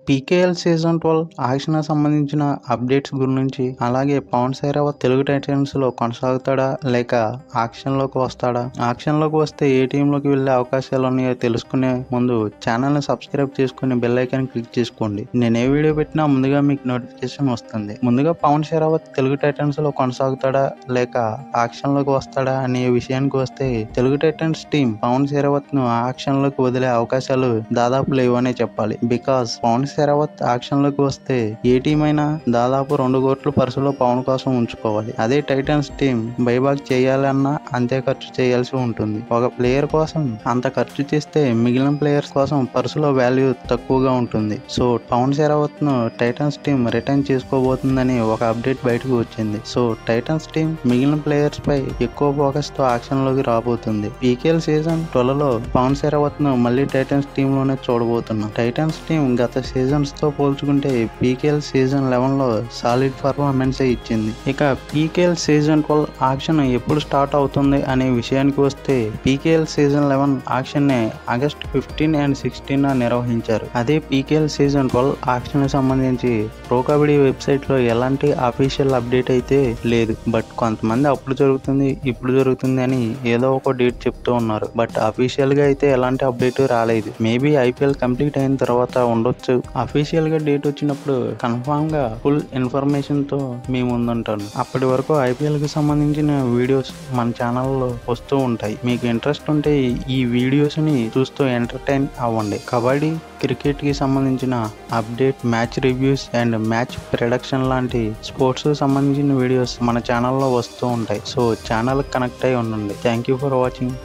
PKL season 12 auction సంబంధించిన updates గురించి, అలాగే పవన్ శరావత్ తెలుగు టైటన్స్ లో కొనసాగుతాడా లేక ఆక్షన్ లోకి వస్తాడా, ఆక్షన్ లోకి వస్తే ఏ టీమ్ లోకి వెళ్లే అవకాశాలు ఉన్నాయో తెలుసుకునే ముందు ఛానల్ ని సబ్స్క్రైబ్ చేసుకుని బెల్ ఐకాన్ క్లిక్ చేసుకోండి. నేను ఏ వీడియో పెట్టినా ముందుగా మీకు నోటిఫికేషన్ వస్తుంది. ముందుగా పవన్ శరావత్ తెలుగు టైటన్స్ లో కొనసాగుతాడా లేక ఆక్షన్ లోకి వస్తాడా అనే విషయానికి వస్తే, తెలుగు టైటన్స్ టీం పవన్ శరావత్ ను ఆక్షన్ లోకి వదిలే అవకాశాలు దాదాపు లేవనే చెప్పాలి. బికాస్ పవన్ శరావత్ ఆక్షన్ లోకి వస్తే ఏ టీం అయినా దాదాపు 2 కోట్లు పర్సులో పవన్ కోసం ఉంచుకోవాలి. అదే టైటన్స్ టీం బైబాక్ చేయాలన్నా అంతే ఖర్చు చేయాల్సి ఉంటుంది. ఒక ప్లేయర్ కోసం అంత ఖర్చు చేస్తే మిగిలిన ప్లేయర్స్ కోసం పర్సులో వాల్యూ తక్కువగా ఉంటుంది. సో పవన్ శరావత్ ను టైటన్స్ టీం రిటర్న్ చేసుకోబోతుందని ఒక అప్డేట్ బయటకు వచ్చింది. సో టైటన్స్ టీం మిగిలిన ప్లేయర్స్ పై ఎక్కువ ఫోకస్ తో ఆక్షన్ లోకి రాబోతుంది. పీకేఎల్ సీజన్ 12 లో పవన్ శరావత్ ను మళ్ళీ టైటన్స్ టీం లోనే చూడబోతున్నాం. టైటన్స్ టీం గత సీజన్స్ తో పోల్చుకుంటే పీకేఎల్ సీజన్ 11 లో సాలిడ్ పర్ఫార్మెన్స్ ఇచ్చింది. ఇక పీకేఎల్ సీజన్ 12 ఆక్షన్ ఎప్పుడు స్టార్ట్ అవుతుంది అనే విషయానికి వస్తే, పీకేఎల్ సీజన్ 11 ఆక్షన్ ని ఆగస్ట్ 15 అండ్ 16 నిర్వహించారు. అదే పీకేఎల్ సీజన్ 12 ఆక్షన్ కి సంబంధించి ప్రో కబడ్డీ వెబ్సైట్ లో ఎలాంటి అఫీషియల్ అప్డేట్ అయితే లేదు. బట్ కొంతమంది అప్పుడు జరుగుతుంది ఇప్పుడు జరుగుతుంది అని ఏదో ఒక డేట్ చెప్తూ ఉన్నారు. బట్ అఫీషియల్ గా అయితే ఎలాంటి అప్డేట్ రాలేదు. మేబీ ఐపీఎల్ కంప్లీట్ అయిన తర్వాత ఉండొచ్చు. అఫీషియల్ గా డేట్ వచ్చినప్పుడు కన్ఫామ్ గా ఫుల్ ఇన్ఫర్మేషన్ తో మీ ముందుంటాను. అప్పటి వరకు ఐపీఎల్ కి సంబంధించిన వీడియోస్ మన ఛానల్లో వస్తూ ఉంటాయి. మీకు ఇంట్రెస్ట్ ఉంటే ఈ వీడియోస్ ని చూస్తూ ఎంటర్టైన్ అవ్వండి. కబడ్డీ, క్రికెట్ కి సంబంధించిన update, match reviews and match production లాంటి స్పోర్ట్స్ వీడియోస్ వీడియోస్ మన ఛానల్లో వస్తూ ఉంటాయి. సో ఛానల్ కనెక్ట్ అయి ఉండండి. Thank you for watching.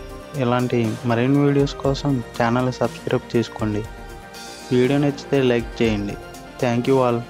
ఇలాంటి మరిన్ని వీడియోస్ కోసం ఛానల్ సబ్స్క్రైబ్ చేసుకోండి. వీడియో నచ్చితే లైక్ చేయండి. Thank you all.